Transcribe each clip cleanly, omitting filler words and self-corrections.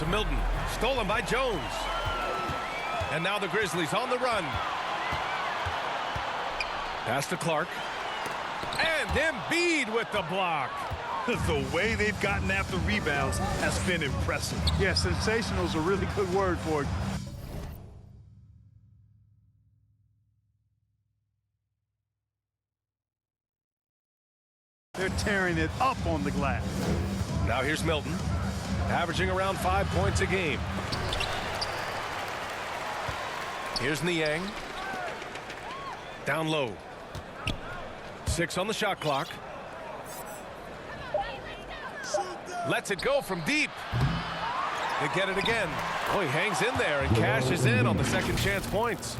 to Milton. Stolen by Jones. And now the Grizzlies on the run. Pass to Clark. And Embiid with the block. The way they've gotten after rebounds has been impressive. Yeah, sensational is a really good word for it. They're tearing it up on the glass. Now here's Milton, averaging around 5 points a game. Here's Niang. Down low. 6 on the shot clock. Lets it go from deep. They get it again. Oh, he hangs in there and cashes in on the second chance points.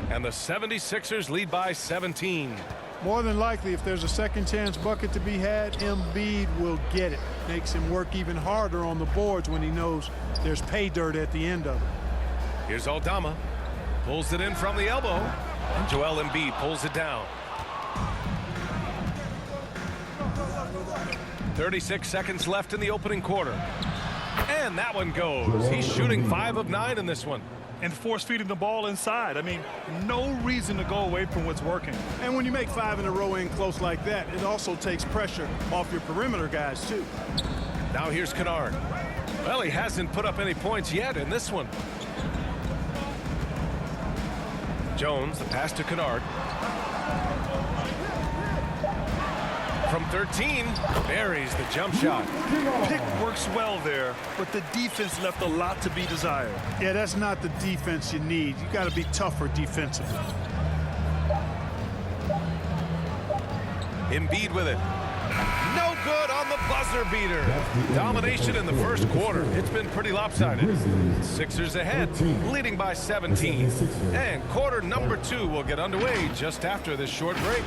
And the 76ers lead by 17. More than likely, if there's a second chance bucket to be had, Embiid will get it. Makes him work even harder on the boards when he knows there's pay dirt at the end of it. Here's Aldama. Pulls it in from the elbow. And Joel Embiid pulls it down. 36 seconds left in the opening quarter. And that one goes. He's shooting 5 of 9 in this one. And force feeding the ball inside. I mean, no reason to go away from what's working. And when you make 5 in a row in close like that, it also takes pressure off your perimeter guys, too. Now here's Kennard. Well, he hasn't put up any points yet in this one. Jones, the pass to Kennard. From 13, buries the jump shot. Pick works well there, but the defense left a lot to be desired. Yeah, that's not the defense you need. You got to be tougher defensively. Embiid with it. No good on the buzzer beater. Domination in the first quarter. It's been pretty lopsided. Sixers ahead, leading by 17. And quarter number 2 will get underway just after this short break.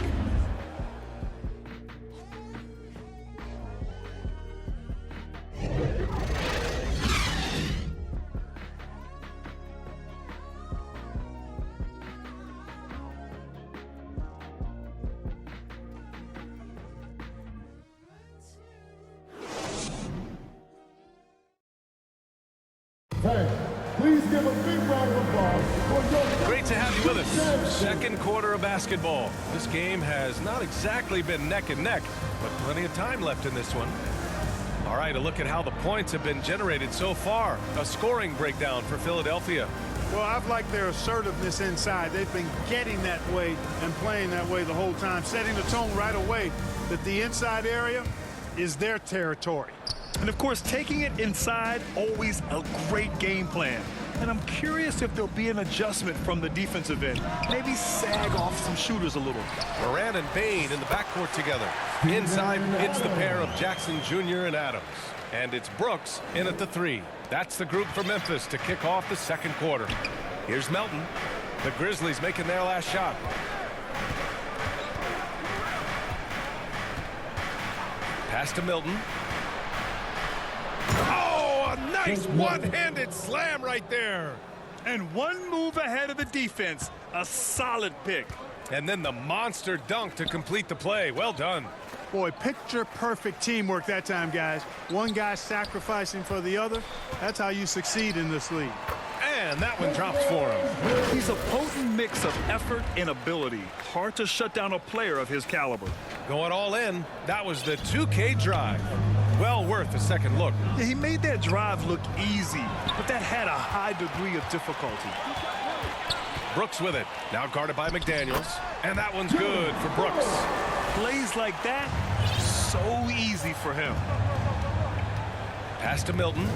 Please give a big round of applause for your... Great to have you with us. Second quarter of basketball. This game has not exactly been neck and neck, but plenty of time left in this one. All right, a look at how the points have been generated so far. A scoring breakdown for Philadelphia. Well, I've liked their assertiveness inside. They've been getting that way and playing that way the whole time, setting the tone right away that the inside area is their territory. And of course, taking it inside, always a great game plan. And I'm curious if there'll be an adjustment from the defensive end. Maybe sag off some shooters a little. Moran and Bain in the backcourt together. Inside, it's the pair of Jackson Jr. and Adams. And it's Brooks in at the 3. That's the group for Memphis to kick off the second quarter. Here's Melton. The Grizzlies making their last shot. Pass to Milton. Oh, a nice one-handed slam right there. And one move ahead of the defense. A solid pick. And then the monster dunk to complete the play. Well done. Boy, picture-perfect teamwork that time, guys. One guy sacrificing for the other. That's how you succeed in this league. And that one drops for him. He's a potent mix of effort and ability. Hard to shut down a player of his caliber. Going all in. That was the 2K drive. Well worth a second look. Yeah, he made that drive look easy, but that had a high degree of difficulty. Brooks with it. Now guarded by McDaniels. And that one's good for Brooks. Plays like that, so easy for him. Pass to Milton.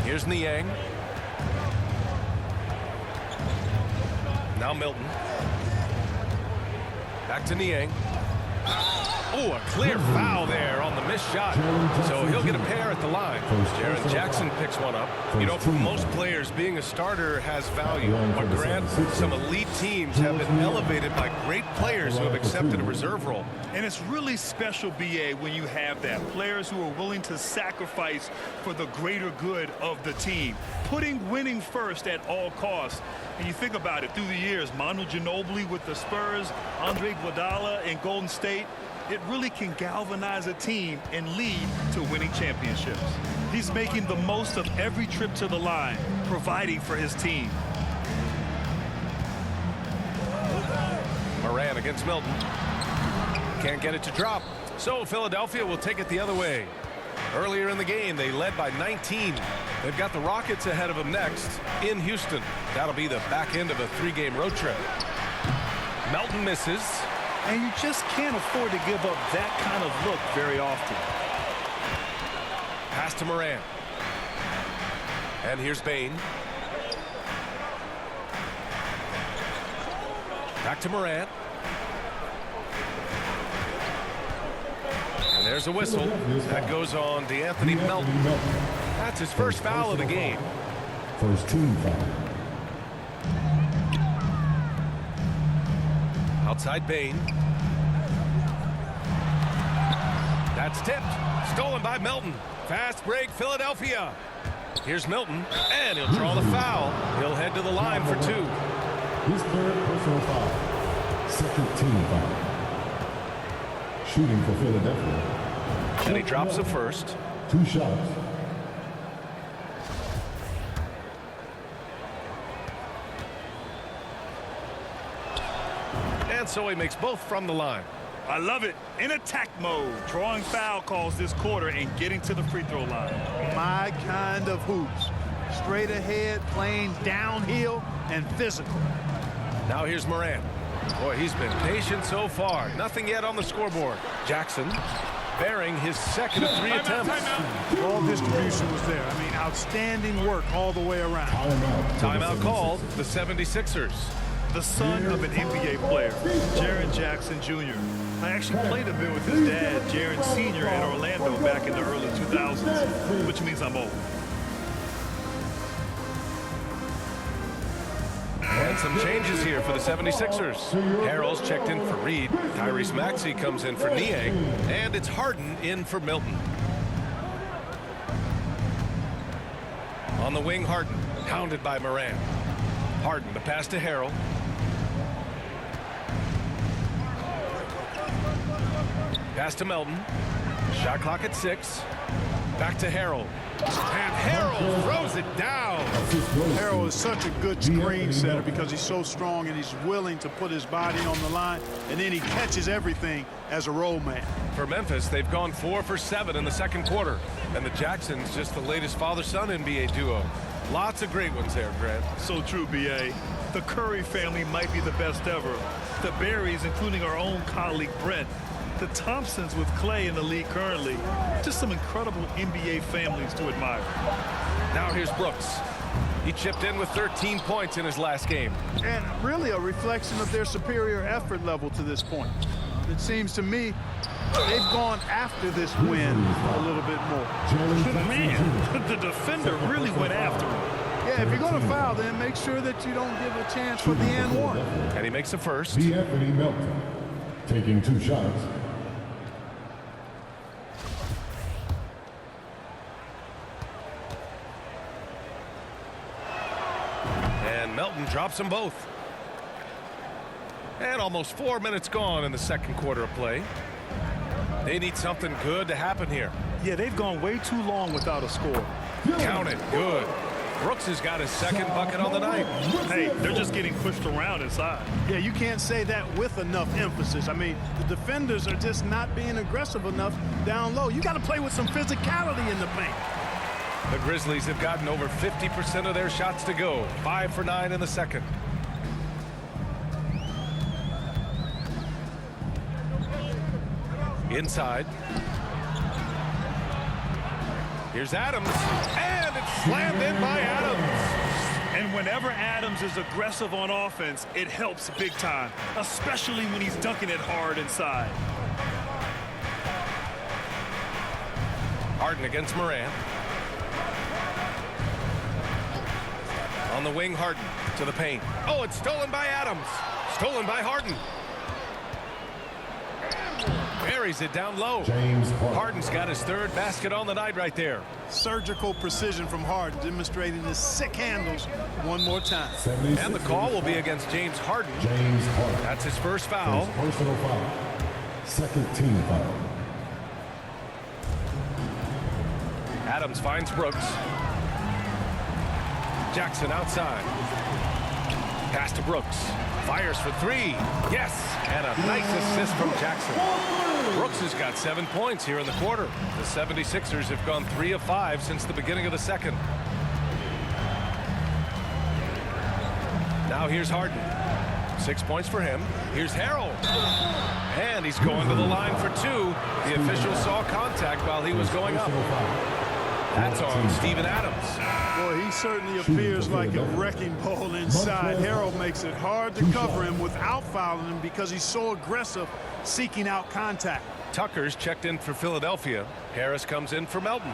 Here's Niang. Now Milton. Back to Niang. Oh, a clear foul there on the missed shot. So he'll get a pair at the line. Jaren Jackson picks one up. You know, for most players, being a starter has value. But Grant, some elite teams have been elevated by great players who have accepted a reserve role. And it's really special, B.A., when you have that. Players who are willing to sacrifice for the greater good of the team. Putting winning first at all costs. And you think about it, through the years, Manu Ginobili with the Spurs, Andre Iguodala in Golden State. it really can galvanize a team and lead to winning championships. He's making the most of every trip to the line, providing for his team. Moran against Milton. Can't get it to drop. So Philadelphia will take it the other way. Earlier in the game, they led by 19. They've got the Rockets ahead of them next in Houston. That'll be the back end of a 3-game road trip. Melton misses. And you just can't afford to give up that kind of look very often. Pass to Moran. And here's Bane. Back to Moran. And there's a whistle. That goes on DeAnthony Melton. That's his first foul of the game. First team foul. Outside Bane. That's tipped. Stolen by Melton. Fast break, Philadelphia. Here's Milton, and he'll draw the foul. He'll head to the line for 2. His third personal foul. Second team foul. Shooting for Philadelphia. And he drops the first. 2 shots. And so he makes both from the line. I love it. In attack mode, drawing foul calls this quarter and getting to the free throw line. My kind of hoops. Straight ahead, playing downhill, and physical. Now here's Moran. Boy, he's been patient so far. Nothing yet on the scoreboard. Jackson bearing his second of 3 attempts. Ball distribution was there. I mean, outstanding work all the way around. Timeout called the 76ers. The son of an NBA player, Jaren Jackson Jr. I actually played a bit with his dad, Jaren Sr. in Orlando back in the early 2000s, which means I'm old. And some changes here for the 76ers. Harrell's checked in for Reed. Tyrese Maxey comes in for Niang. And it's Harden in for Milton. On the wing, Harden, hounded by Moran. Harden, the pass to Harrell. Pass to Melton. Shot clock at 6. Back to Harrell. And Harrell throws it down. Harrell is such a good screen setter because he's so strong and he's willing to put his body on the line, and then he catches everything as a roll man. For Memphis, they've gone 4 for 7 in the second quarter. And the Jacksons just the latest father-son NBA duo. Lots of great ones there, Grant. So true, B.A. The Curry family might be the best ever. The Berries, including our own colleague Brent. The Thompsons with Clay in the league currently. Just some incredible NBA families to admire. Now here's Brooks. He chipped in with 13 points in his last game. And really a reflection of their superior effort level to this point. It seems to me they've gone after this win a little bit more. Man, the defender really went after him. Yeah, if you're going to foul, then make sure that you don't give a chance for the and one. And he makes the first. DeAnthony Melton taking 2 shots. And Melton drops them both. And almost 4 minutes gone in the second quarter of play. They need something good to happen here. Yeah, they've gone way too long without a score. Count it. Good. Brooks has got his second bucket on the night. Hey, they're just getting pushed around inside. Yeah, you can't say that with enough emphasis. I mean, the defenders are just not being aggressive enough down low. You got to play with some physicality in the paint. The Grizzlies have gotten over 50% of their shots to go. 5 for 9 in the second. Inside. Here's Adams. And it's slammed in by Adams. And whenever Adams is aggressive on offense, it helps big time, especially when he's dunking it hard inside. Harden against Moran. On the wing, Harden to the paint. Oh, it's stolen by Adams. Stolen by Harden. Buries it down low. Harden's got his third basket on the night right there. Surgical precision from Harden, demonstrating his sick handles one more time. And the call will be against James Harden. That's his first foul. Personal foul. Second team foul. Adams finds Brooks. Jackson outside. Pass to Brooks. Fires for three. Yes! And a nice assist from Jackson. Brooks has got 7 points here in the quarter. The 76ers have gone 3 of 5 since the beginning of the second. Now here's Harden. 6 points for him. Here's Harrell. And he's going to the line for two. The official saw contact while he was going up. That's on Steven Adams. Boy, he certainly appears like a wrecking ball inside. Harrell makes it hard to cover him without fouling him because he's so aggressive seeking out contact. Tucker's checked in for Philadelphia. Harris comes in for Melton.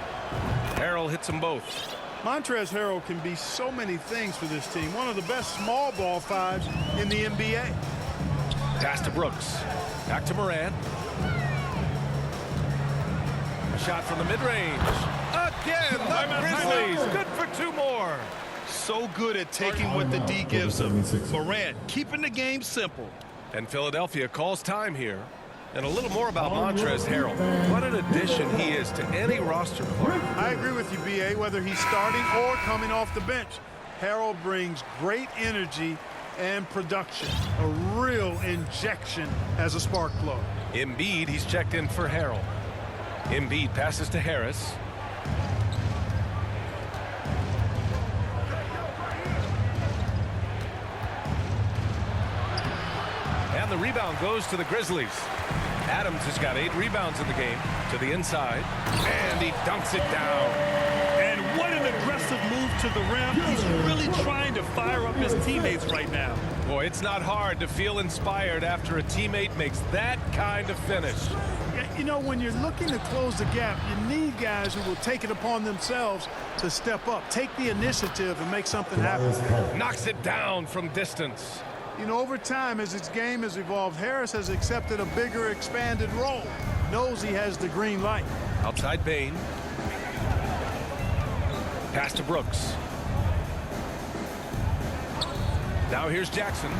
Harrell hits them both. Montrezl Harrell can be so many things for this team. One of the best small ball fives in the NBA. Pass to Brooks. Back to Morant. A shot from the mid-range. Again, the Grizzlies. Good for two more. So good at taking what the D gives him. Morant keeping the game simple. And Philadelphia calls time here. And a little more about Montrezl Harrell. What an addition he is to any roster player. I agree with you, B.A., whether he's starting or coming off the bench. Harrell brings great energy and production. A real injection as a spark plug. Embiid, he's checked in for Harrell. Embiid passes to Harris. And the rebound goes to the Grizzlies. Adams has got 8 rebounds in the game. To the inside. And he dunks it down. And what an aggressive move to the rim. He's really trying to fire up his teammates right now. Boy, it's not hard to feel inspired after a teammate makes that kind of finish. You know, when you're looking to close the gap, you need guys who will take it upon themselves to step up, take the initiative and make something happen. Knocks it down from distance. You know, over time, as his game has evolved, Harris has accepted a bigger, expanded role. Knows he has the green light. Outside Bane. Pass to Brooks. Now here's Jackson.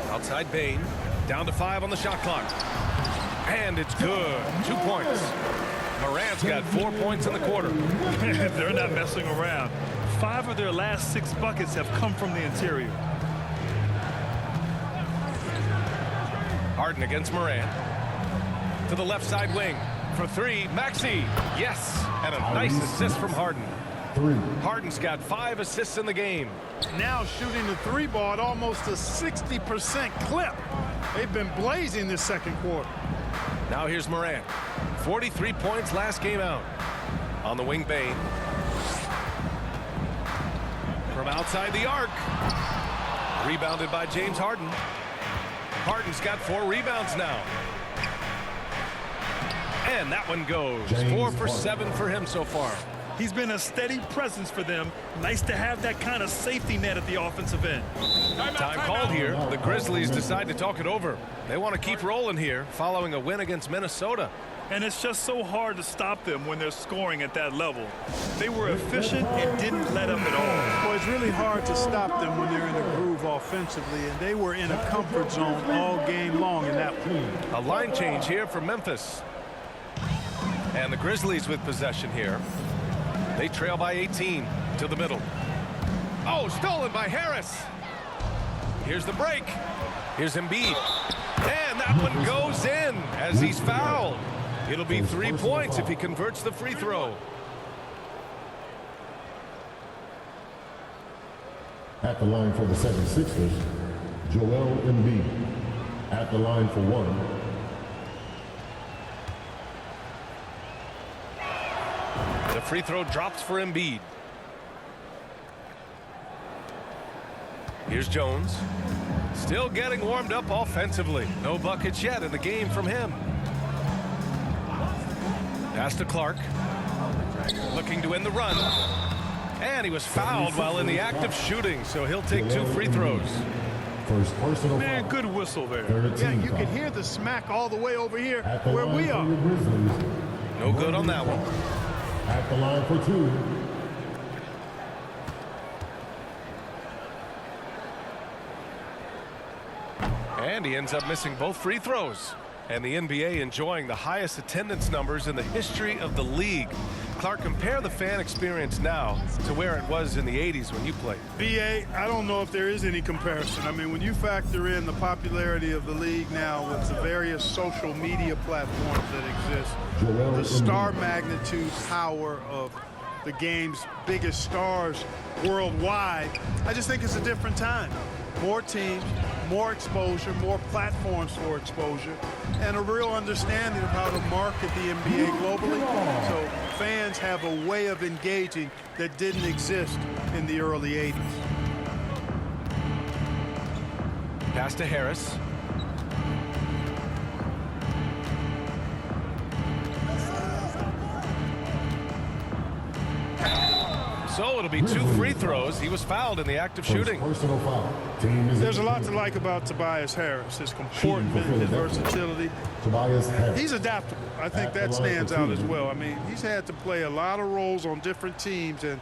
Outside Bane. Down to 5 on the shot clock. And it's good. 2 points. Morant's got 4 points in the quarter. They're not messing around. 5 of their last 6 buckets have come from the interior. Harden against Morant. To the left side wing. For 3, Maxey. Yes. And a nice assist from Harden. 3. Harden's got 5 assists in the game. Now shooting the 3 ball at almost a 60% clip. They've been blazing this second quarter. Now here's Morant. 43 points last game out. On the wing, Bane. From outside the arc. Rebounded by James Harden. Harden's got 4 rebounds now. And that one goes. 4 for 7 for him so far. He's been a steady presence for them. Nice to have that kind of safety net at the offensive end. Time called here. The Grizzlies decide to talk it over. They want to keep rolling here following a win against Minnesota. And it's just so hard to stop them when they're scoring at that level. They were efficient and didn't let up at all. Well, it's really hard to stop them when they're in a groove offensively, and they were in a comfort zone all game long in that one. A line change here for Memphis. And the Grizzlies with possession here. They trail by 18 to the middle. Oh, stolen by Harris. Here's the break. Here's Embiid. And that one goes in as he's fouled. It'll be 3 points if he converts the free throw. At the line for the 76ers, Joel Embiid. At the line for 1. The free throw drops for Embiid. Here's Jones. Still getting warmed up offensively. No buckets yet in the game from him. Pass to Clark. Looking to end the run. And he was fouled while in the act of shooting, so he'll take 2 free throws. First personal Man, foul. good whistle there. Yeah, you can hear the smack all the way over here At the where line we for are. your Grizzlies, No good on that one. At the line for 2. And he ends up missing both free throws. And the NBA enjoying the highest attendance numbers in the history of the league. Clark, compare the fan experience now to where it was in the 80s when you played. BA, I don't know if there is any comparison. I mean, when you factor in the popularity of the league now with the various social media platforms that exist, the star magnitude power of the game's biggest stars worldwide, I just think it's a different time. More teams, more exposure, more platforms for exposure, and a real understanding of how to market the NBA globally. So fans have a way of engaging that didn't exist in the early 80s. Pass to Harris. So it'll be 2 free throws. He was fouled in the act of shooting. Personal foul. There's a lot to like about Tobias Harris, his comportment, his versatility. Tobias Harris. He's adaptable. I think that stands out as well. I mean, he's had to play a lot of roles on different teams, and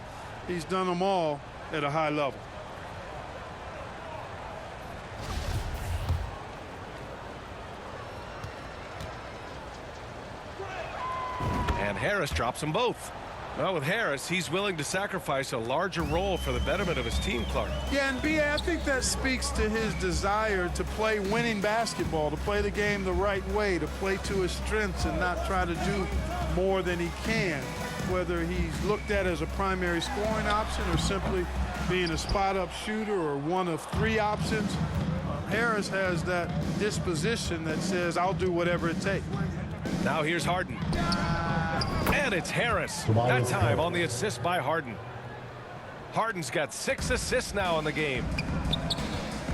he's done them all at a high level. And Harris drops them both. Well, with Harris, he's willing to sacrifice a larger role for the betterment of his team, Clark. Yeah, and B.A., I think that speaks to his desire to play winning basketball, to play the game the right way, to play to his strengths and not try to do more than he can, whether he's looked at as a primary scoring option or simply being a spot-up shooter or one of 3 options. Harris has that disposition that says, I'll do whatever it takes. Now here's Harden. And it's Harris. That time on the assist by Harden. Harden's got 6 assists now in the game.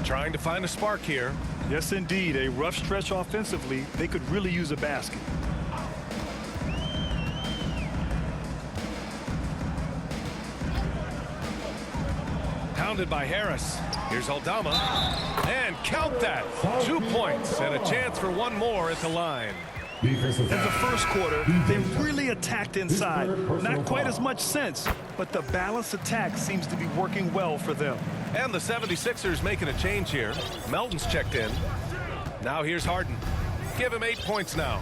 Trying to find a spark here. Yes, indeed. A rough stretch offensively. They could really use a basket. Pounded by Harris. Here's Aldama. And count that. 2 points and a chance for 1 more at the line. In the first quarter, they really attacked inside. Not quite as much sense, but the balanced attack seems to be working well for them. And the 76ers making a change here. Melton's checked in. Now here's Harden. Give him 8 points now.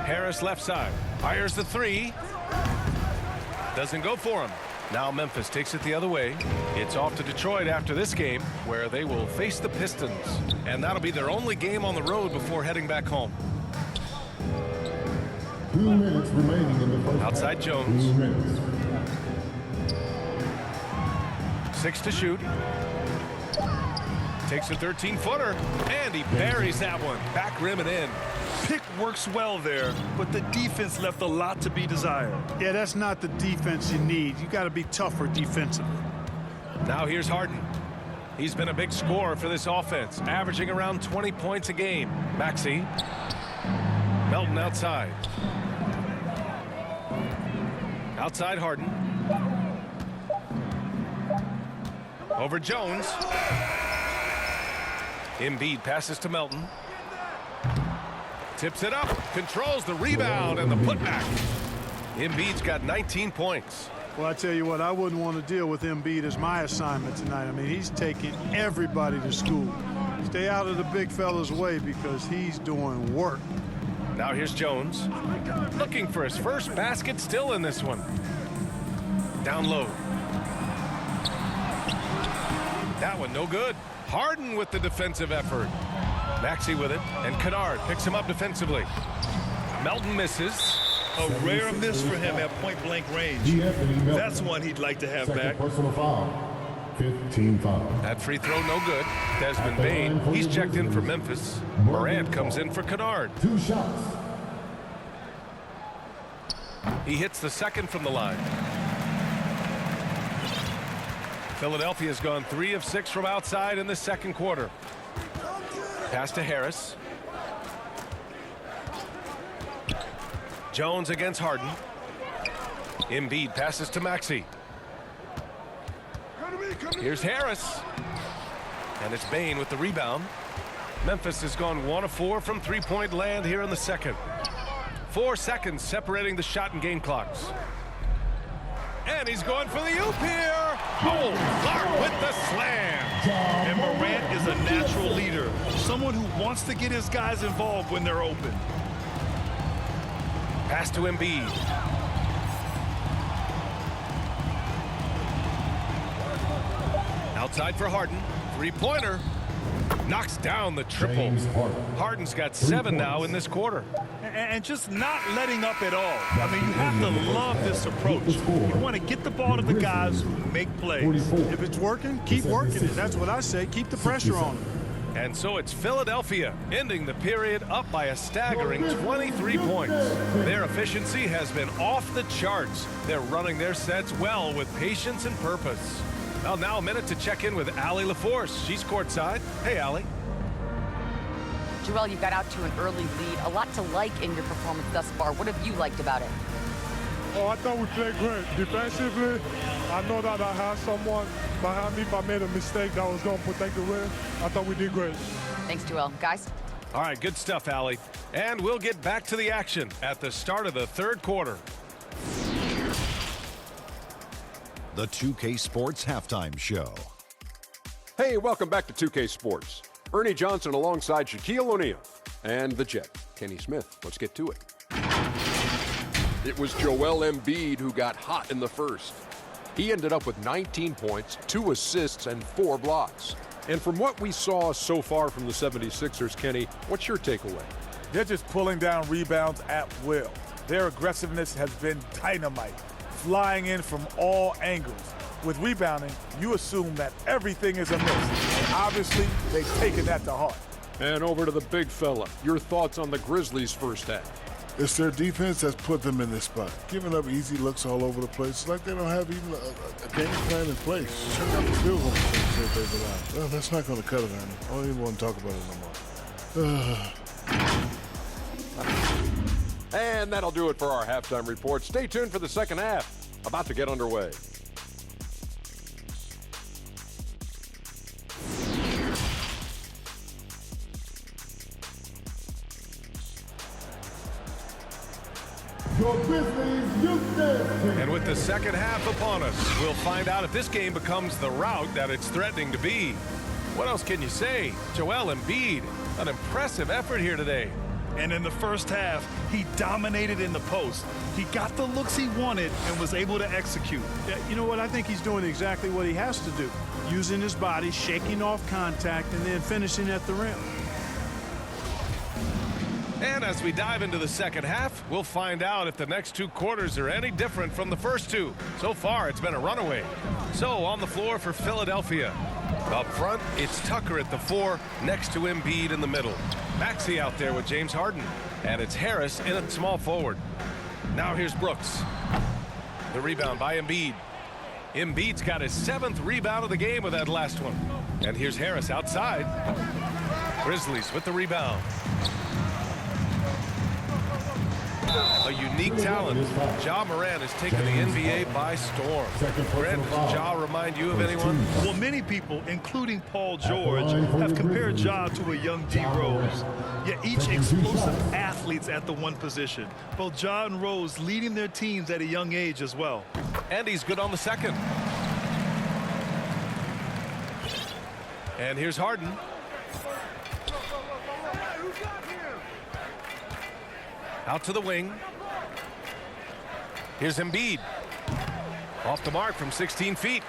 Harris left side. Fires the 3. Doesn't go for him. Now Memphis takes it the other way. It's off to Detroit after this game, where they will face the Pistons. And that'll be their only game on the road before heading back home. 2 minutes remaining in the first half. Outside Jones. 2 minutes. 6 to shoot. Takes a 13-footer. And he buries that one. Back rim and in. Pick works well there, but the defense left a lot to be desired. Yeah, that's not the defense you need. You got to be tougher defensively. Now here's Harden. He's been a big scorer for this offense, averaging around 20 points a game. Maxey. Melton outside. Outside Harden. Over Jones. Embiid passes to Melton. Tips it up, controls the rebound and the putback. Embiid's got 19 points. Well, I tell you what, I wouldn't want to deal with Embiid as my assignment tonight. I mean, he's taking everybody to school. Stay out of the big fella's way because he's doing work. Now here's Jones. Looking for his first basket, still in this one. Down low. That one no good. Harden with the defensive effort. Maxey with it, and Kennard picks him up defensively. Melton misses. A rare miss for him at point-blank range. That's one he'd like to have back. Personal foul. 15 foul. That free throw no good. Desmond Bane, he's checked in for Memphis. Morant comes in for Kennard. 2 shots. He hits the second from the line. Philadelphia's gone 3 of 6 from outside in the second quarter. Pass to Harris. Jones against Harden. Embiid passes to Maxey. Here's Harris. And it's Bane with the rebound. Memphis has gone 1 of 4 from 3-point land here in the second. 4 seconds separating the shot and game clocks. And he's going for the oop here. Oh, Clark with the slam. And Morant is a natural leader, someone who wants to get his guys involved when they're open. Pass to Embiid. Outside for Harden. Three-pointer. Knocks down the triple. James Harden. Harden's got 7 now in this quarter. And just not letting up at all. I mean, you have to love this approach. You want to get the ball to the guys who make plays. If it's working, keep working it. That's what I say. Keep the pressure on them. And so it's Philadelphia ending the period up by a staggering 23 points. Their efficiency has been off the charts. They're running their sets well with patience and purpose. Well, now a minute to check in with Allie LaForce. She's courtside. Hey, Allie. Joel, you got out to an early lead. A lot to like in your performance thus far. What have you liked about it? Oh, I thought we played great. Defensively, I know that I had someone behind me. If I made a mistake that was going to protect the rim, I thought we did great. Thanks, Joel. Guys? All right, good stuff, Allie. And we'll get back to the action at the start of the third quarter. The 2K Sports Halftime Show. Hey, welcome back to 2K Sports. Ernie Johnson alongside Shaquille O'Neal and the Jet, Kenny Smith. Let's get to it. It was Joel Embiid who got hot in the first. He ended up with 19 points, 2 assists, and 4 blocks. And from what we saw so far from the 76ers, Kenny, what's your takeaway? They're just pulling down rebounds at will. Their aggressiveness has been dynamite, flying in from all angles. With rebounding, you assume that everything is amiss, and obviously they've taken that to heart. And over to the big fella. Your thoughts on the Grizzlies' first half? It's their defense that's put them in this spot. Giving up easy looks all over the place. It's like they don't have even a game plan in place. Check out the field goal mistakes that they've allowed. Well, that's not going to cut it, Andy. I don't even want to talk about it no more. And that'll do it for our halftime report. Stay tuned for the second half. About to get underway. And with the second half upon us, we'll find out if this game becomes the rout that it's threatening to be. What else can you say? Joel Embiid, an impressive effort here today. And in the first half, he dominated in the post. He got the looks he wanted and was able to execute. Yeah, you know what? I think he's doing exactly what he has to do. Using his body, shaking off contact, and then finishing at the rim. And as we dive into the second half, we'll find out if the next 2 quarters are any different from the first 2. So far, it's been a runaway. So on the floor for Philadelphia. Up front, it's Tucker at the 4, next to Embiid in the middle. Maxey out there with James Harden. And it's Harris in at small forward. Now here's Brooks. The rebound by Embiid. Embiid's got his 7th rebound of the game with that last one. And here's Harris outside. Grizzlies with the rebound. A unique talent. Ja Morant has taken the NBA by storm. Grant, does Ja remind you of anyone? Well, many people, including Paul George, have compared Ja to a young D. Rose. Yet each explosive athletes at the one position. Both Ja and Rose leading their teams at a young age as well. And he's good on the second. And here's Harden. Out to the wing. Here's Embiid. Off the mark from 16 feet.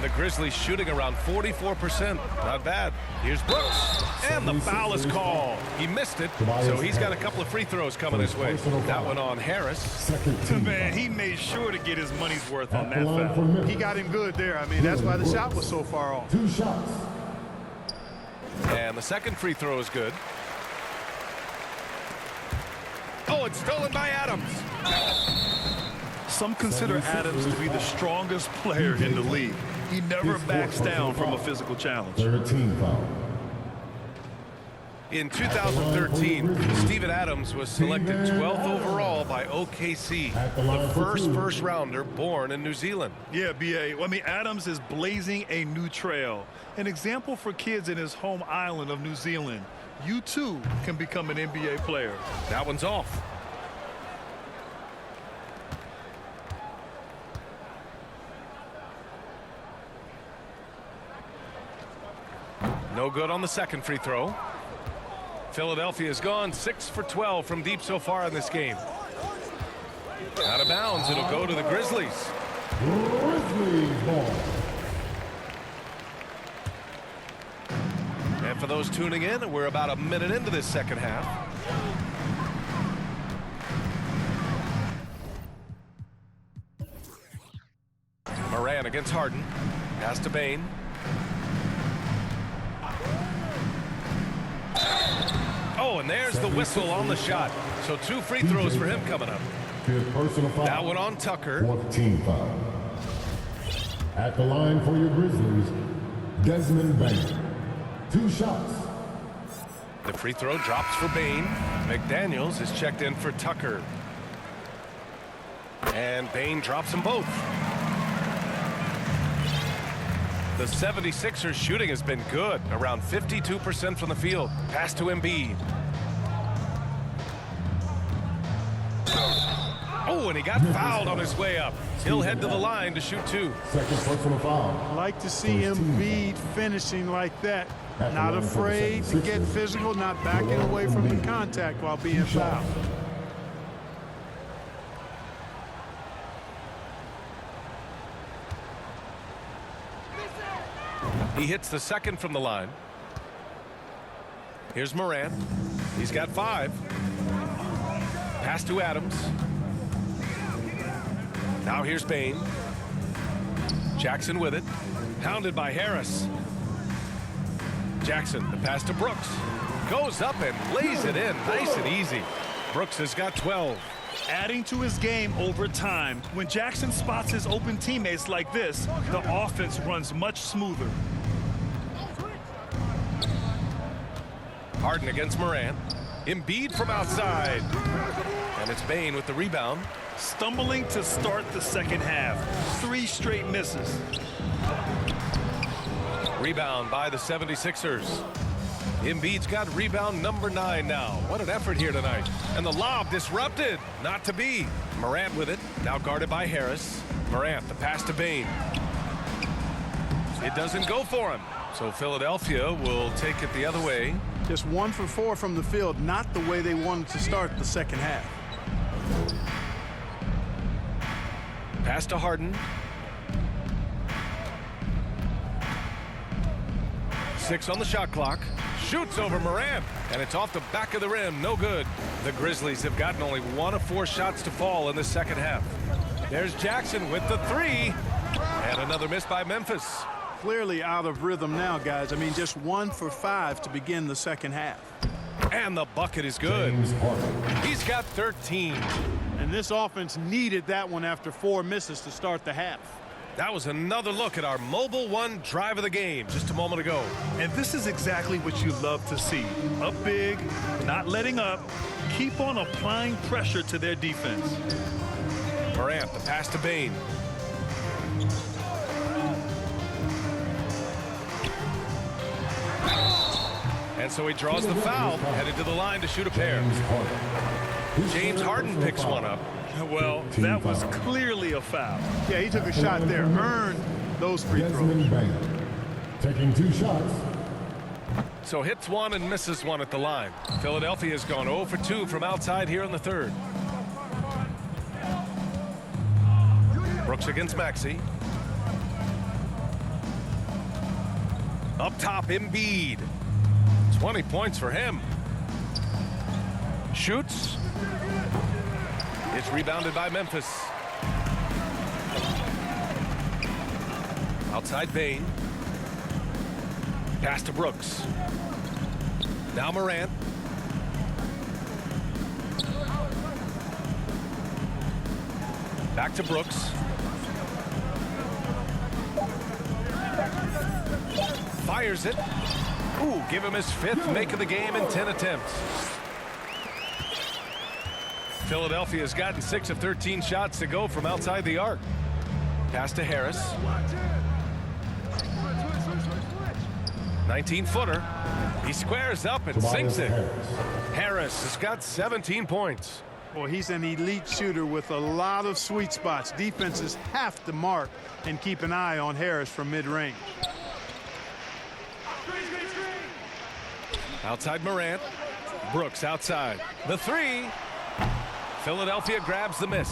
The Grizzlies shooting around 44%. Not bad. Here's Brooks. And the foul is called. He missed it, so he's got a couple of free throws coming his way. That one on Harris. Man, he made sure to get his money's worth on that foul. He got him good there. I mean, that's why the shot was so far off. 2 shots. And the second free throw is good. Oh, it's stolen by Adams. Some consider Adams to be the strongest player in the league. He never backs down from a physical challenge. 13 foul. In 2013, Steven Adams was selected 12th overall by OKC, the first rounder born in New Zealand. Yeah, B.A. Well, I mean, Adams is blazing a new trail, an example for kids in his home island of New Zealand. You too can become an NBA player. That one's off. No good on the second free throw. Philadelphia's gone 6 for 12 from deep so far in this game. Out of bounds. It'll go to the Grizzlies. Grizzlies ball. And for those tuning in, we're about a minute into this second half. Moran against Harden. Pass to Bane. Oh, and there's the whistle on the shot. So 2 free throws for him coming up. Fifth personal foul. That one on Tucker. 4th team foul. At the line for your Grizzlies, Desmond Bane. 2 shots. The free throw drops for Bane. McDaniels is checked in for Tucker. And Bane drops them both. The 76ers shooting has been good, around 52% from the field. Pass to Embiid. Oh, and he got fouled on his way up. He'll head to the line to shoot 2. Second personal foul. Like to see Embiid finishing like that. Not afraid to get physical, not backing away from the contact while being fouled. He hits the second from the line. Here's Moran. He's got 5. Pass to Adams. Now here's Bane. Jackson with it. Pounded by Harris. Jackson, the pass to Brooks. Goes up and lays it in. Nice and easy. Brooks has got 12. Adding to his game over time. When Jackson spots his open teammates like this, the offense runs much smoother. Harden against Moran. Embiid from outside. And it's Bane with the rebound. Stumbling to start the second half. 3 straight misses. Rebound by the 76ers. Embiid's got rebound number 9 now. What an effort here tonight. And the lob disrupted. Not to be. Morant with it. Now guarded by Harris. Morant, the pass to Bane. It doesn't go for him. So Philadelphia will take it the other way. Just 1 for 4 from the field, not the way they wanted to start the second half. Pass to Harden. 6 on the shot clock. Shoots over Morant, and it's off the back of the rim. No good. The Grizzlies have gotten only 1 of 4 shots to fall in the second half. There's Jackson with the 3, and another miss by Memphis. Clearly out of rhythm now, guys. I mean, just 1 for 5 to begin the second half. And the bucket is good. He's got 13. And this offense needed that one after 4 misses to start the half. That was another look at our Mobile One drive of the game just a moment ago. And this is exactly what you love to see. Up big, not letting up, keep on applying pressure to their defense. Morant, the pass to Bane. And so he draws the foul, headed to the line to shoot a pair. James Harden picks one up. Well, that was clearly a foul. Yeah, he took a shot there, earned those free throws. Taking 2 shots. So hits 1 and misses 1 at the line. Philadelphia's gone 0 for 2 from outside here in the third. Brooks against Maxey. Up top, Embiid. 20 points for him. Shoots. It's rebounded by Memphis. Outside Bane. Pass to Brooks. Now Morant. Back to Brooks. Fires it. Ooh, give him his 5th make of the game in 10 attempts. Philadelphia's gotten 6 of 13 shots to go from outside the arc. Pass to Harris. 19-footer. He squares up and sinks it. Harris has got 17 points. Well, he's an elite shooter with a lot of sweet spots. Defenses have to mark and keep an eye on Harris from mid-range. Outside Morant. Brooks outside. The three. Philadelphia grabs the miss.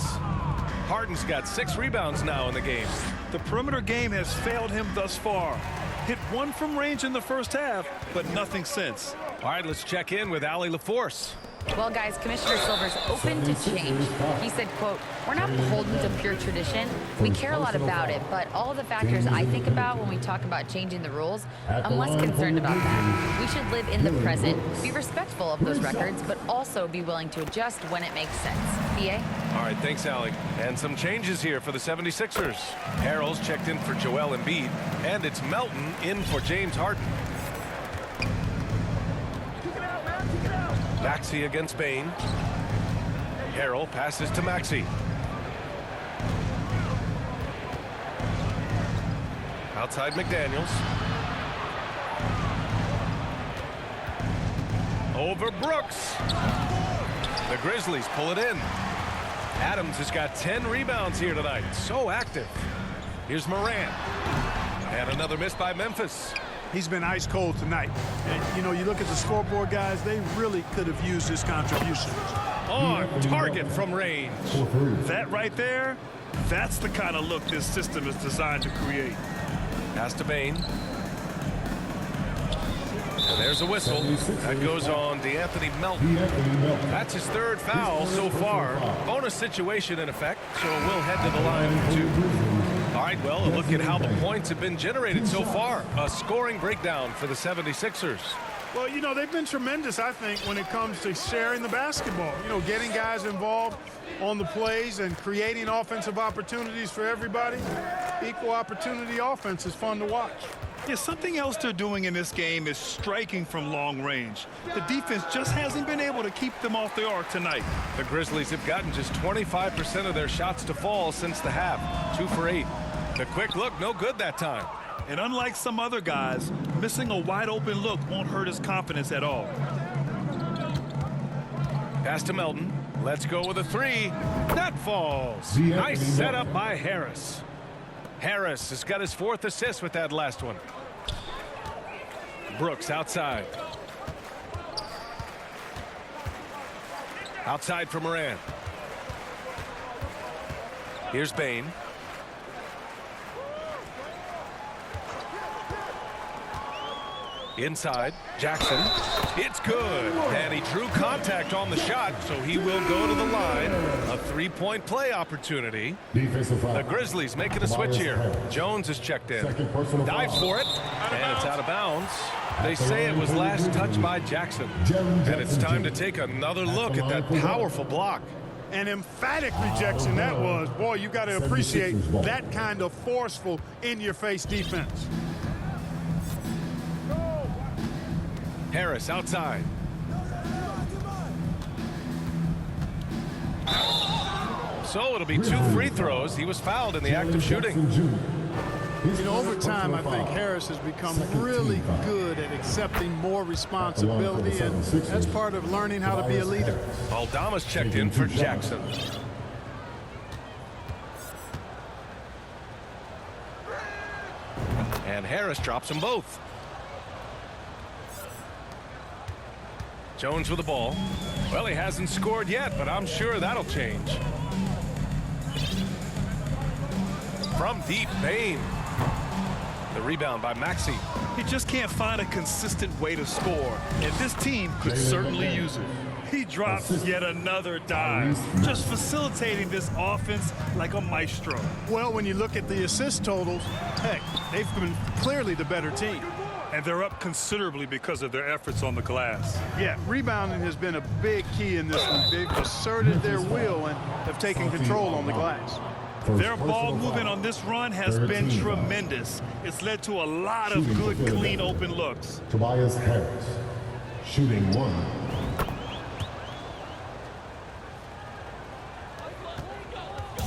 Harden's got 6 rebounds now in the game. The perimeter game has failed him thus far. Hit 1 from range in the first half, but nothing since. All right, let's check in with Allie LaForce. Well, guys, Commissioner Silver's open to change. He said, quote, "We're not beholden to pure tradition. We care a lot about it, but all of the factors I think about when we talk about changing the rules, I'm less concerned about that. We should live in the present, be respectful of those records, but also be willing to adjust when it makes sense." PA? All right, thanks, Allie. And some changes here for the 76ers. Harrell's checked in for Joel Embiid, and it's Melton in for James Harden. Maxey against Bane. Harrell passes to Maxey. Outside McDaniels. Over Brooks. The Grizzlies pull it in. Adams has got 10 rebounds here tonight. So active. Here's Morant. And another miss by Memphis. He's been ice cold tonight. And, you know, you look at the scoreboard, guys, they really could have used his contribution. On target from range. That right there, that's the kind of look this system is designed to create. Pass to Bane. And there's a whistle. That goes on DeAnthony Melton. That's his 3rd foul so far. Bonus situation in effect, so we'll head to the line for 2. All right, well, a look at how the points have been generated so far. A scoring breakdown for the 76ers. Well, you know, they've been tremendous, I think, when it comes to sharing the basketball. You know, getting guys involved on the plays and creating offensive opportunities for everybody. Equal opportunity offense is fun to watch. Yeah, something else they're doing in this game is striking from long range. The defense just hasn't been able to keep them off the arc tonight. The Grizzlies have gotten just 25% of their shots to fall since the half. 2 for 8. The quick look, no good that time. And unlike some other guys, missing a wide open look won't hurt his confidence at all. Pass to Melton. Let's go with a 3. That falls. Nice setup by Harris. Harris has got his 4th assist with that last one. Brooks outside. Outside for Morant. Here's Bane. Inside, Jackson. It's good. And he drew contact on the shot, so he will go to the line. A 3-point play opportunity. The Grizzlies making a switch here. Jones is checked in. Dives for it, and it's out of bounds. They say it was last touched by Jackson. And it's time to take another look at that powerful block. An emphatic rejection that was. Boy, you got to appreciate that kind of forceful, in-your-face defense. Harris outside. So it'll be 2 free throws. He was fouled in the act of shooting. You know, over time, I think Harris has become really good at accepting more responsibility, and that's part of learning how to be a leader. Aldama's checked in for Jackson. And Harris drops them both. Jones with the ball. Well, he hasn't scored yet, but I'm sure that'll change. From deep, Bane. The rebound by Maxey. He just can't find a consistent way to score, and this team could certainly use it. He drops yet another dive, just facilitating this offense like a maestro. Well, when you look at the assist totals, heck, they've been clearly the better team. And they're up considerably because of their efforts on the glass. Yeah, rebounding has been a big key in this one. They've asserted their will and have taken control on the glass. Their ball movement on this run has been tremendous. It's led to a lot of good, clean, open looks. Tobias Harris, shooting 1.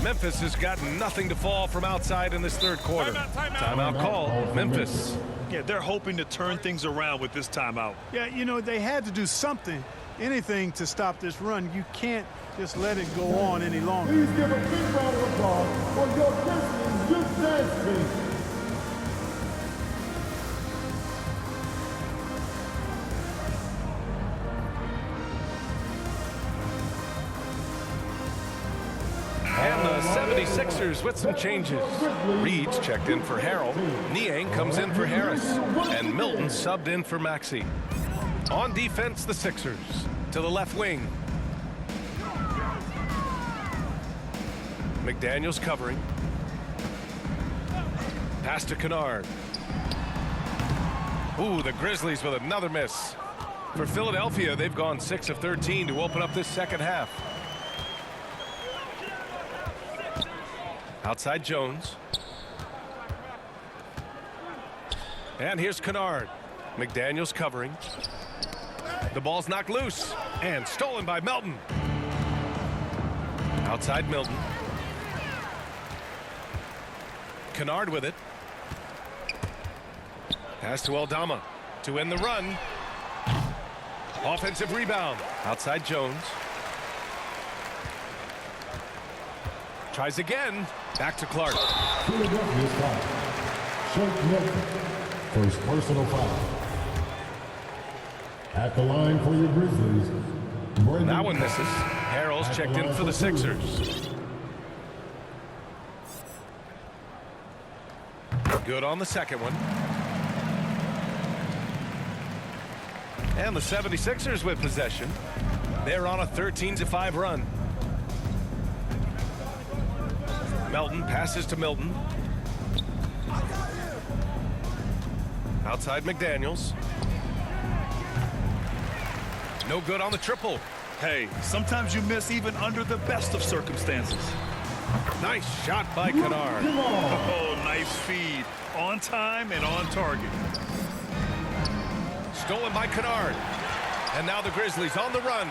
Memphis has got nothing to fall from outside in this 3rd quarter. Timeout called. Memphis. Yeah, they're hoping to turn things around with this timeout. Yeah, you know, they had to do something, anything to stop this run. You can't just let it go on any longer. Please give a big round of applause for your Grizzlies Youth Dance Team. the 76ers with some changes. Reed's checked in for Harrell. Niang comes in for Harris. And Milton subbed in for Maxey. On defense, the Sixers. To the left wing. McDaniels covering. Pass to Kennard. Ooh, the Grizzlies with another miss. For Philadelphia, they've gone 6 of 13 to open up this second half. Outside Jones. And here's Kennard. McDaniels covering. The ball's knocked loose and stolen by Melton. Outside Milton. Kennard with it. Pass to Aldama to end the run. Offensive rebound. Outside Jones. Tries again. Back to Clark. Philadelphia's foul. Shake Milton. First personal foul. At the line for your Grizzlies. That one misses. Harrell's checked in for the Sixers. Good on the second one. And the 76ers with possession. They're on a 13-5 run. Melton passes to Milton. Outside McDaniels. No good on the triple. Hey, sometimes you miss even under the best of circumstances. Nice shot by Kennard. Oh, nice feed. On time and on target. Stolen by Kennard. And now the Grizzlies on the run.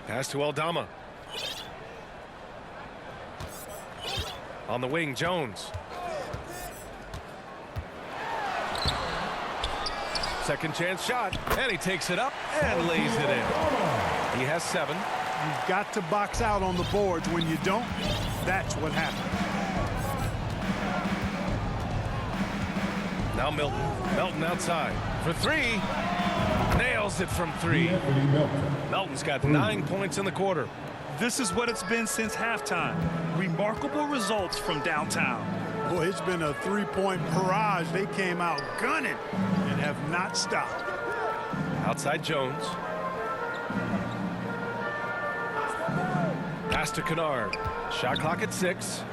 Pass to Aldama. On the wing, Jones. Second chance shot, and he takes it up and lays it in. He has 7. You've got to box out on the boards. When you don't, that's what happens. Now Milton. Melton outside for 3. Nails it from 3. Melton's got 9 points in the quarter. This is what it's been since halftime. Remarkable results from downtown. Boy, it's been a three-point barrage. They came out gunning and have not stopped. Outside Jones. Pass to Kennard. Shot clock at 6.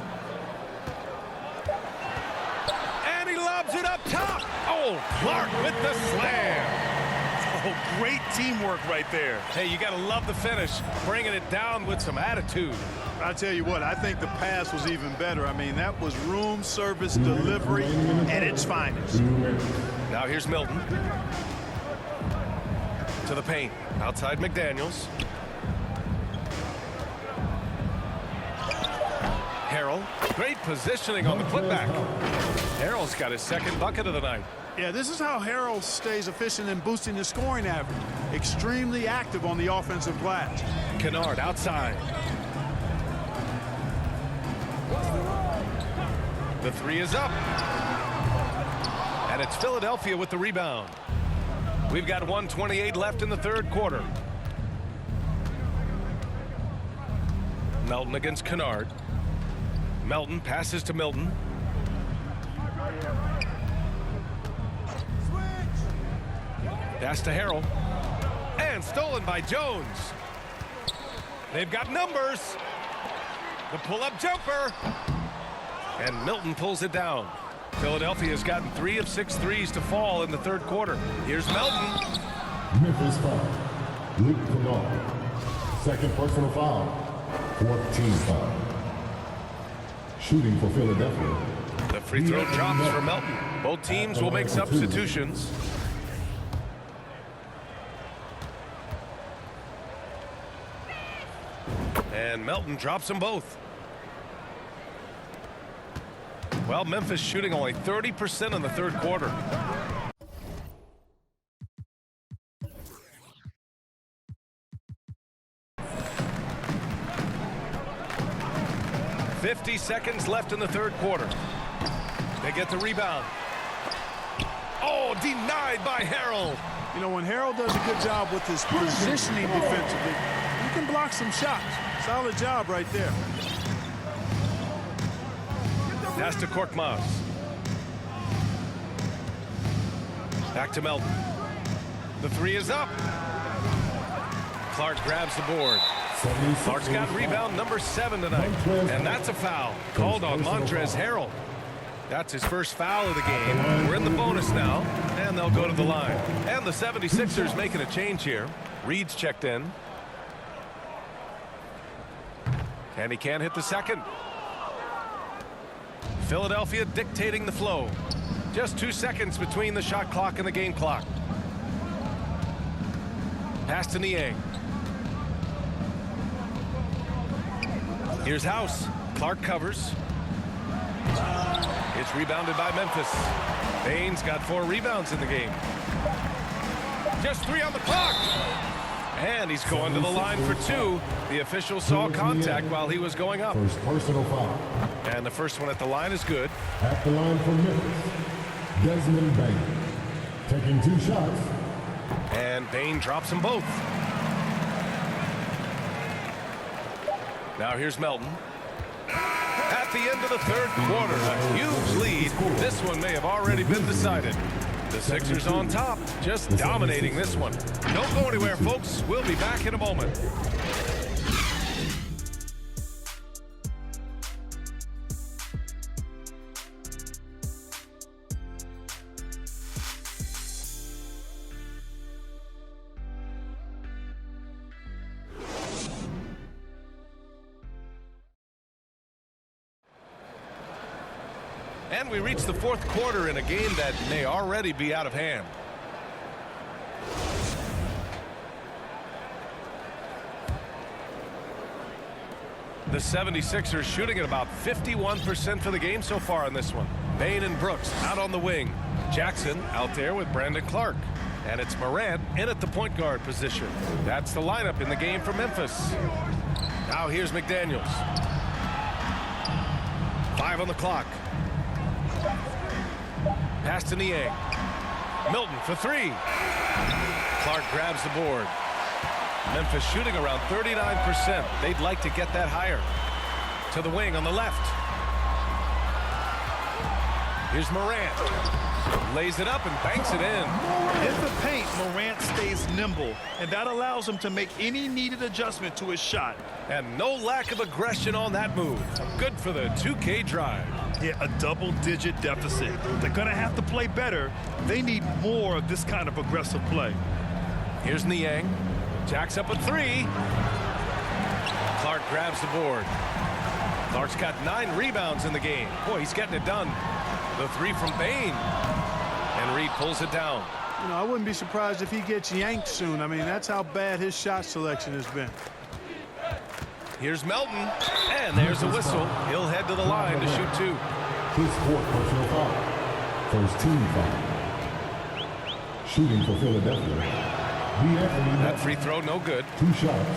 And he lobs it up top. Oh, Clark with the slam. Oh, great teamwork right there. Hey, you got to love the finish, bringing it down with some attitude. I tell you what, I think the pass was even better. I mean, that was room service delivery at its finest. Now here's Milton. To the paint. Outside McDaniels. Harrell. Great positioning on the putback. Harrell's got his second bucket of the night. Yeah, this is how Harrell stays efficient in boosting his scoring average. Extremely active on the offensive glass. Kennard outside. The 3 is up. And it's Philadelphia with the rebound. We've got 1:28 left in the third quarter. Melton against Kennard. Melton passes to Milton. Pass to Harrell. And stolen by Jones. They've got numbers. The pull-up jumper. And Milton pulls it down. Philadelphia's gotten 3 of 6 threes to fall in the third quarter. Here's Melton. Memphis foul. Luke Kennard. Second personal foul. 4th team foul. Shooting for Philadelphia. The free throw drops for Melton. Both teams will make substitutions. And Melton drops them both. Well, Memphis shooting only 30% in the third quarter. .50 seconds left in the third quarter. They get the rebound. Oh, denied by Harrell. You know, when Harrell does a good job with his positioning defensively, he can block some shots. Solid job right there. Pass to Korkmaz. Back to Melton. The three is up. Clark grabs the board. Clark's got rebound number 7 tonight. And that's a foul called on Montrezl Harrell. That's his first foul of the game. We're in the bonus now, and they'll go to the line. And the 76ers making a change here. Reed's checked in. And he can't hit the second. Philadelphia dictating the flow. Just 2 seconds between the shot clock and the game clock. Pass to Niang. Here's House. Clark covers. It's rebounded by Memphis. Bane's got 4 rebounds in the game. Just 3 on the clock. And he's going to the line for 2. The official saw contact while he was going up. First personal foul. And the first one at the line is good. At the line for Memphis, Desmond Bane. Taking 2 shots. And Bane drops them both. Now here's Melton. At the end of the third quarter, a huge lead. This one may have already been decided. The Sixers on top, just dominating this one. Don't go anywhere, folks. We'll be back in a moment. And we reach the fourth quarter in a game that may already be out of hand. The 76ers shooting at about 51% for the game so far in this one. Bane and Brooks out on the wing. Jackson out there with Brandon Clark. And it's Morant in at the point guard position. That's the lineup in the game for Memphis. Now here's McDaniels. 5 on the clock. Pass to Niang. Milton for 3. Clark grabs the board. Memphis shooting around 39%. They'd like to get that higher. To the wing on the left. Here's Morant. Lays it up and banks it in. In the paint, Morant stays nimble, and that allows him to make any needed adjustment to his shot. And no lack of aggression on that move. Good for the 2K drive. Yeah, a double-digit deficit. They're going to have to play better. They need more of this kind of aggressive play. Here's Niang. Jacks up a 3. Clark grabs the board. Clark's got 9 rebounds in the game. Boy, he's getting it done. The 3 from Bane. And Reed pulls it down. You know, I wouldn't be surprised if he gets yanked soon. I mean, that's how bad his shot selection has been. Here's Melton, and there's a whistle. He'll head to the line to shoot 2. His 4th personal foul. First team foul. Shooting for Philadelphia. That free throw no good. 2 shots.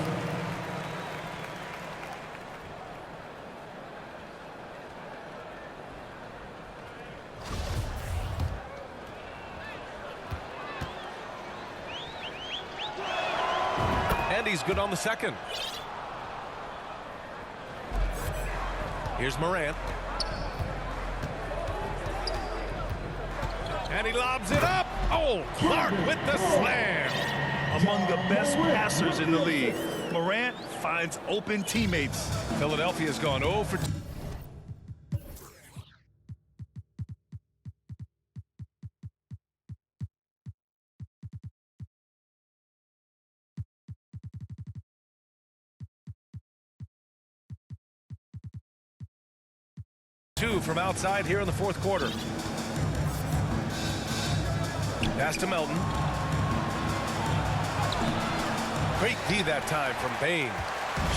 And he's good on the second. Here's Morant. And he lobs it up. Oh, Clark with the slam. Among the best passers in the league, Morant finds open teammates. Philadelphia's gone 0 for 2. From outside here in the fourth quarter. Pass to Melton. Great D that time from Bane.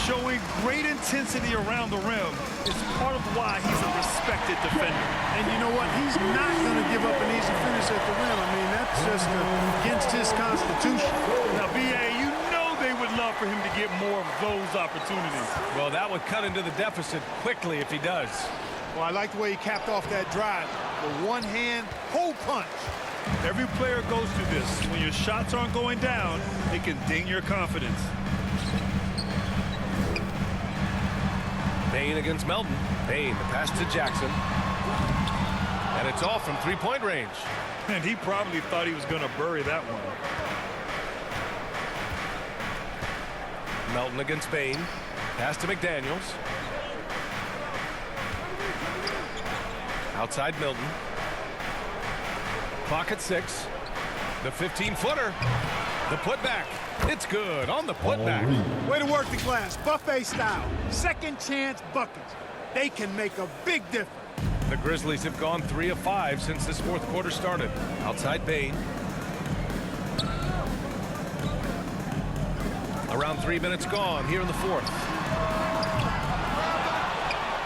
Showing great intensity around the rim is part of why he's a respected defender. And you know what? He's not going to give up an easy finish at the rim. I mean, that's just against his constitution. Now, B.A., you know they would love for him to get more of those opportunities. Well, that would cut into the deficit quickly if he does. Well, I like the way he capped off that drive. The one-hand hole punch. Every player goes through this. When your shots aren't going down, it can ding your confidence. Bane against Melton. Bane, the pass to Jackson. And it's off from three-point range. And he probably thought he was going to bury that one. Melton against Bane. Pass to McDaniels. Outside Milton. Clock at 6. The 15-footer. The putback. It's good on the putback. Way to work the glass, buffet style. Second chance buckets. They can make a big difference. The Grizzlies have gone 3 of 5 since this fourth quarter started. Outside Bane. Around 3 minutes gone here in the fourth.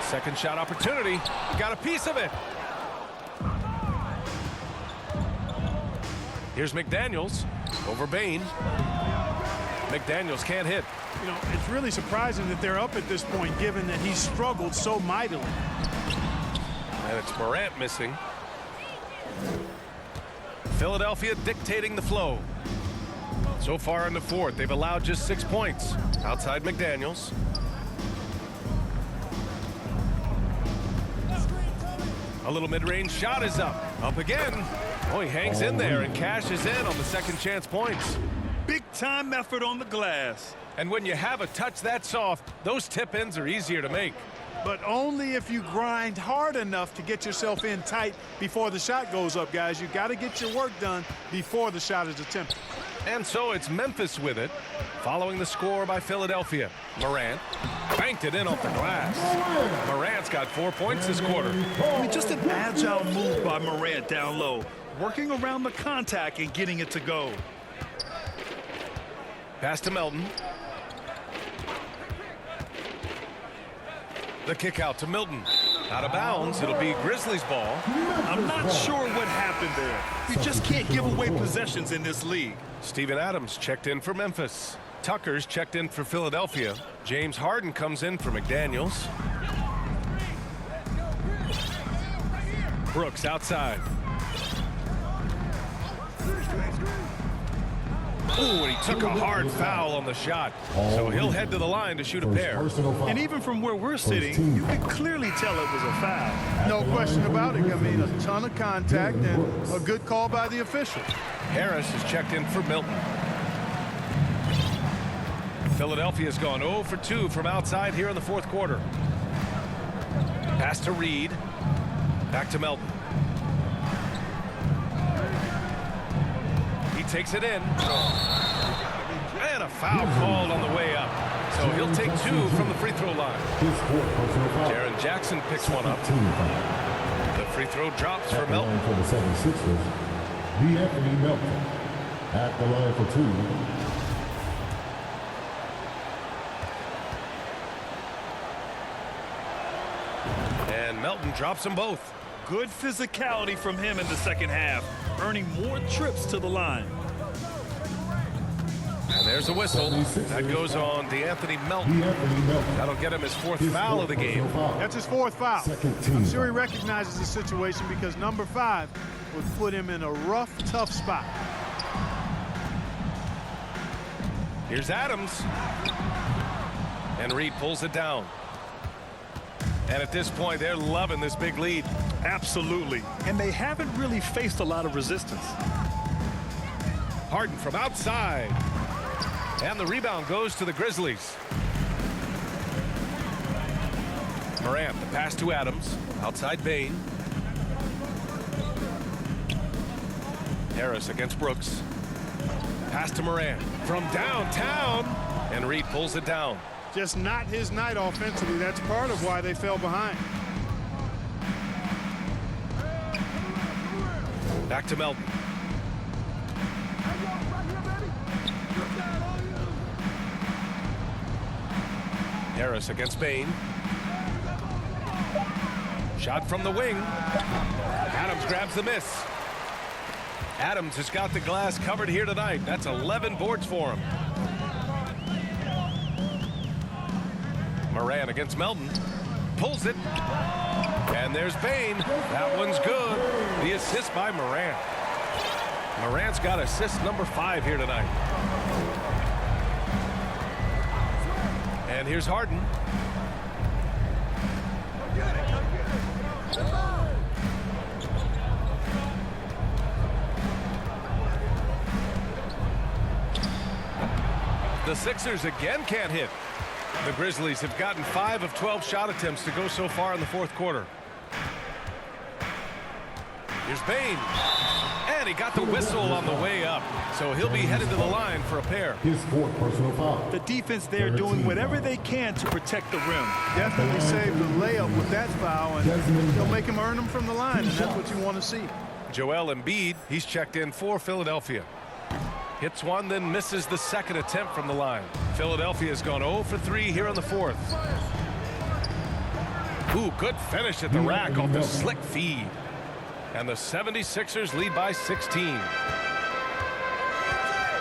Second shot opportunity. Got a piece of it. Here's McDaniels over Bane. McDaniels can't hit. You know, it's really surprising that they're up at this point, given that he struggled so mightily. And it's Morant missing. Philadelphia dictating the flow. So far in the fourth, they've allowed just 6 points. Outside McDaniels. A little mid-range shot is up. Up again. Oh, he hangs in there and cashes in on the second chance points. Big time effort on the glass. And when you have a touch that soft, those tip-ins are easier to make. But only if you grind hard enough to get yourself in tight before the shot goes up, guys. You got to get your work done before the shot is attempted. And so it's Memphis with it, following the score by Philadelphia. Morant banked it in off the glass. Morant's got 4 points this quarter. I mean, just an agile move by Morant down low, working around the contact and getting it to go. Pass to Melton. The kick out to Milton. Out of bounds. It'll be Grizzlies ball. I'm not sure what happened there. You just can't give away possessions in this league. Steven Adams checked in for Memphis. Tucker's checked in for Philadelphia. James Harden comes in for McDaniels. Brooks outside. Ooh, and he took a hard foul on the shot. So he'll head to the line to shoot a pair. And even from where we're sitting, you can clearly tell it was a foul. No question about it. I mean, a ton of contact and a good call by the official. Harris is checked in for Milton. Philadelphia's gone 0 for 2 from outside here in the fourth quarter. Pass to Reed. Back to Melton. He takes it in. And a foul called on the way up. So he'll take 2 from the free throw line. Jaren Jackson picks one up. The free throw drops for Melton. For the 76ers, Anthony Melton at the line for 2. And Melton drops them both. Good physicality from him in the second half, earning more trips to the line. And there's a whistle. That goes on DeAnthony Melton. That'll get him his 4th foul of the game. That's his 4th foul. I'm sure he recognizes the situation because number 5 would put him in a rough, tough spot. Here's Adams. And Reed pulls it down. And at this point, they're loving this big lead. Absolutely. And they haven't really faced a lot of resistance. Harden from outside. And the rebound goes to the Grizzlies. Morant, the pass to Adams. Outside Bane. Harris against Brooks. Pass to Morant from downtown. And Reed pulls it down. Just not his night offensively. That's part of why they fell behind. Back to Melton. Harris against Bane. Shot from the wing. Adams grabs the miss. Adams has got the glass covered here tonight. That's 11 boards for him. Morant against Melton. Pulls it. And there's Bane. That one's good. The assist by Morant. Morant's got assist number 5 here tonight. And here's Harden. The Sixers again can't hit. The Grizzlies have gotten 5 of 12 shot attempts to go so far in the fourth quarter. Here's Bane. And he got the whistle on the way up. So he'll be headed to the line for a pair. His 4th personal foul. The defense there doing whatever they can to protect the rim. Definitely saved the layup with that foul, and they'll make him earn them from the line, and that's what you want to see. Joel Embiid, he's checked in for Philadelphia. Hits one, then misses the second attempt from the line. Philadelphia's gone 0 for 3 here in the fourth. Ooh, good finish at the rack off the slick feed. And the 76ers lead by 16.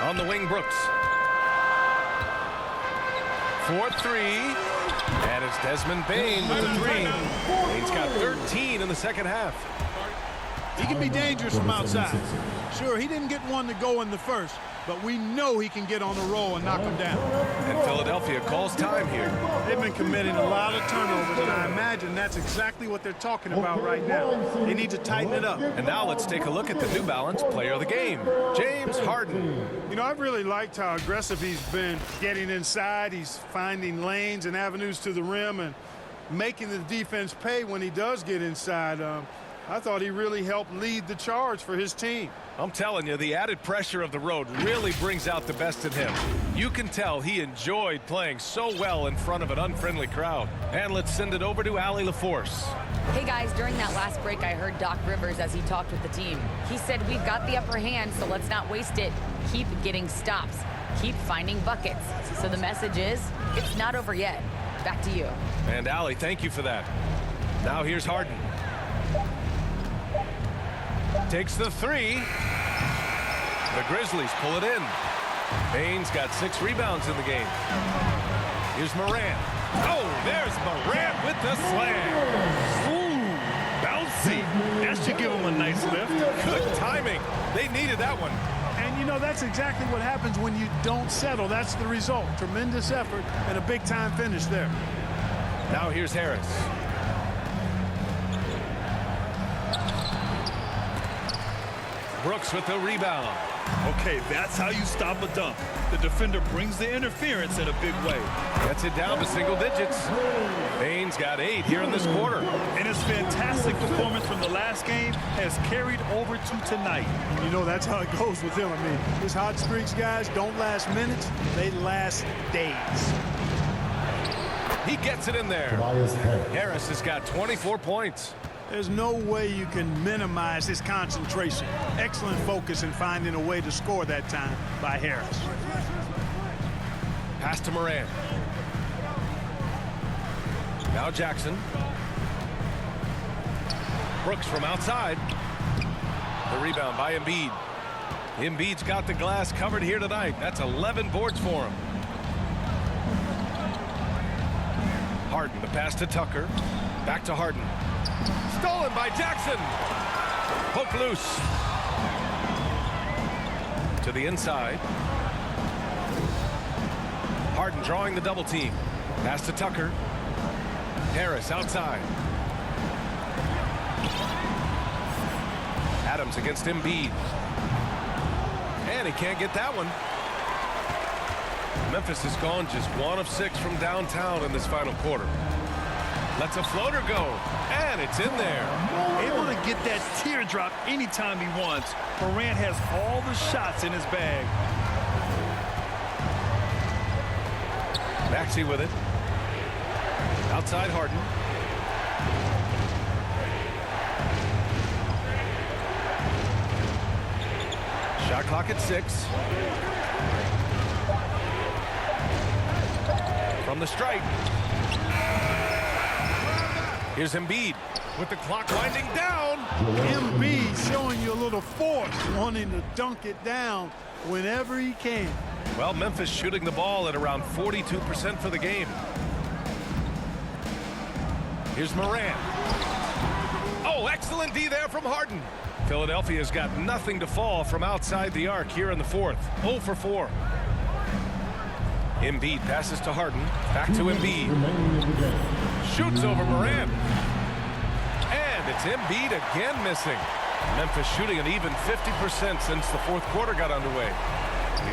On the wing, Brooks. 4-3. And it's Desmond Bane with the 3. Bane's got 13 in the second half. He can be dangerous from outside. Sure, he didn't get one to go in the first, but we know he can get on a roll and knock him down. And Philadelphia calls time here. They've been committing a lot of turnovers, and I imagine that's exactly what they're talking about right now. They need to tighten it up. And now let's take a look at the New Balance player of the game, James Harden. You know, I've really liked how aggressive he's been getting inside. He's finding lanes and avenues to the rim and making the defense pay when he does get inside. I thought he really helped lead the charge for his team. I'm telling you, the added pressure of the road really brings out the best in him. You can tell he enjoyed playing so well in front of an unfriendly crowd. And let's send it over to Allie LaForce. Hey guys, during that last break, I heard Doc Rivers as he talked with the team. He said, we've got the upper hand, so let's not waste it. Keep getting stops. Keep finding buckets. So the message is, it's not over yet. Back to you. And Allie, thank you for that. Now here's Harden. Takes the 3. The Grizzlies pull it in. Bane's got 6 rebounds in the game. Here's Morant. Oh, there's Morant with the slam. Ooh, bouncy. That should give him a nice lift. Good timing. They needed that one. And, you know, that's exactly what happens when you don't settle. That's the result. Tremendous effort and a big-time finish there. Now here's Harris. Brooks with the rebound. Okay, that's how you stop a dunk. The defender brings the interference in a big way. Gets it down to single digits. Bane's got 8 here in this quarter. And his fantastic performance from the last game has carried over to tonight. You know, that's how it goes with him. I mean, his hot streaks, guys, don't last minutes. They last days. He gets it in there. Harris has got 24 points. There's no way you can minimize his concentration. Excellent focus in finding a way to score that time by Harris. Pass to Morant. Now Jackson. Brooks from outside. The rebound by Embiid. Embiid's got the glass covered here tonight. That's 11 boards for him. Harden, the pass to Tucker. Back to Harden. Stolen by Jackson. Poke loose. To the inside. Harden drawing the double team. Pass to Tucker. Harris outside. Adams against Embiid. And he can't get that one. Memphis has gone just 1 of 6 from downtown in this final quarter. Lets a floater go, and it's in there. Able to get that teardrop anytime he wants. Morant has all the shots in his bag. Maxey with it. Outside Harden. Shot clock at 6. From the stripe. Here's Embiid with the clock winding down. Embiid showing you a little force, wanting to dunk it down whenever he can. Well, Memphis shooting the ball at around 42% for the game. Here's Morant. Oh, excellent D there from Harden. Philadelphia's got nothing to fall from outside the arc here in the fourth. 0 for 4. Embiid passes to Harden. Back to Embiid. Shoots over Morant. And it's Embiid again missing. Memphis shooting an even 50% since the fourth quarter got underway.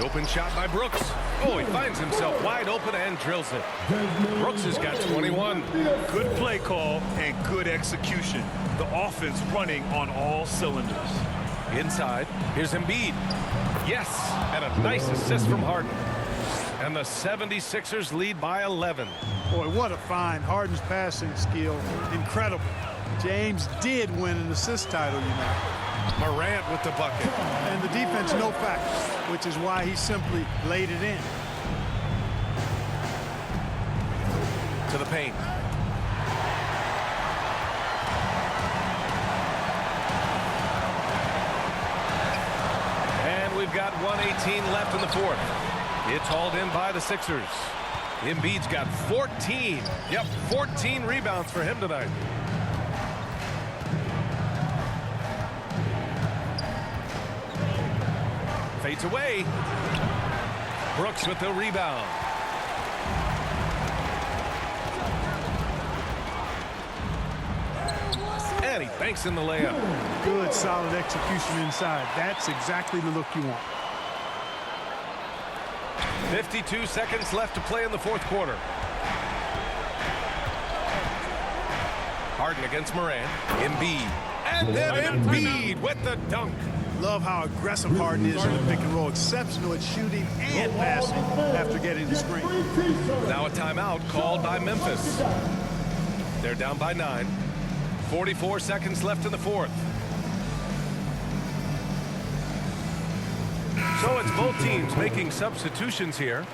The open shot by Brooks. Oh, he finds himself wide open and drills it. Brooks has got 21. Good play call and good execution. The offense running on all cylinders. Inside, here's Embiid. Yes, and a nice assist from Harden. And the 76ers lead by 11. Boy, what a find. Harden's passing skill, incredible. James did win an assist title, you know. Morant with the bucket. And the defense no factor, which is why he simply laid it in. To the paint. And we've got 1:18 left in the fourth. It's hauled in by the Sixers. Embiid's got 14. Yep, 14 rebounds for him tonight. Fades away. Brooks with the rebound. And he banks in the layup. Good, solid execution inside. That's exactly the look you want. 52 seconds left to play in the fourth quarter. Harden against Morant. Embiid. And then Embiid with the dunk. Love how aggressive Harden is in the pick and roll. Exceptional at shooting and passing after getting the screen. Now a timeout called by Memphis. They're down by 9. 44 seconds left in the fourth. So it's both teams making substitutions here.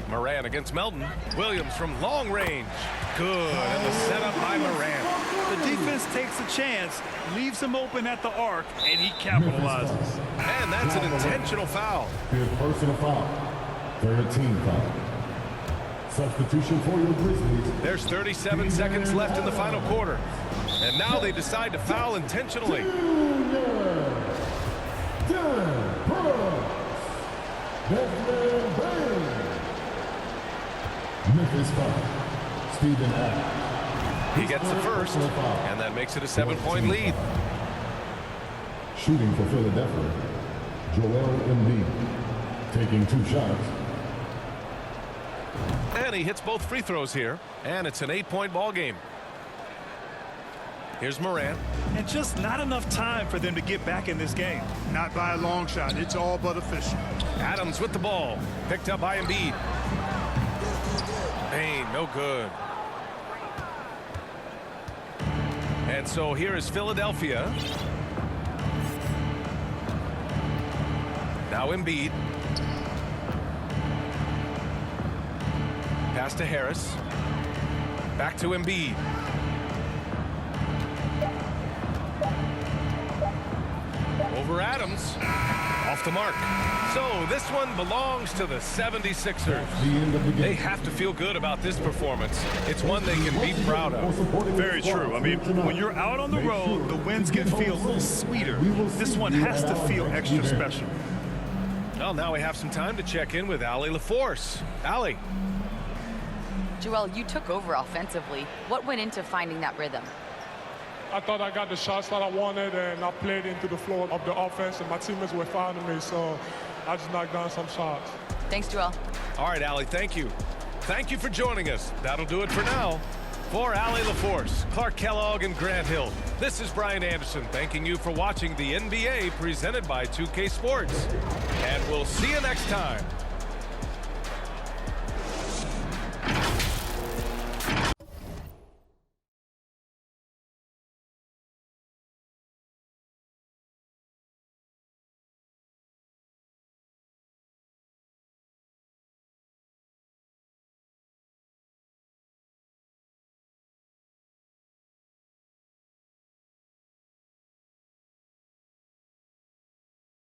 Morant against Melton. Williams from long range. Good. And the setup by Morant. The defense takes a chance, leaves him open at the arc, and he capitalizes. And that's an intentional foul. Fifth personal foul. 13 foul. Substitution for your Grizzlies. There's 37 seconds left in the final quarter. And now they decide to foul intentionally. Memphis foul. Stephen Adams. He gets the first, and that makes it a 7-point lead. Shooting for Philadelphia, Joel Embiid. Taking 2 shots. And he hits both free throws here, and it's an 8-point ball game. Here's Morant. And just not enough time for them to get back in this game. Not by a long shot. It's all but official. Adams with the ball. Picked up by Embiid. Payne, no good. And so here is Philadelphia. Now Embiid. Pass to Harris. Back to Embiid. Over Adams. Off the mark. So this one belongs to the 76ers. They have to feel good about this performance. It's one they can be proud of. Very true. I mean, when you're out on the road, the wins can feel a little sweeter. This one has to feel extra special. Well, now we have some time to check in with Allie LaForce. Allie. Joel, you took over offensively. What went into finding that rhythm? I thought I got the shots that I wanted, and I played into the flow of the offense, and my teammates were finding me, so I just knocked down some shots. Thanks, Joel. All right, Allie, thank you. Thank you for joining us. That'll do it for now. For Allie LaForce, Clark Kellogg, and Grant Hill, this is Brian Anderson thanking you for watching the NBA presented by 2K Sports. And we'll see you next time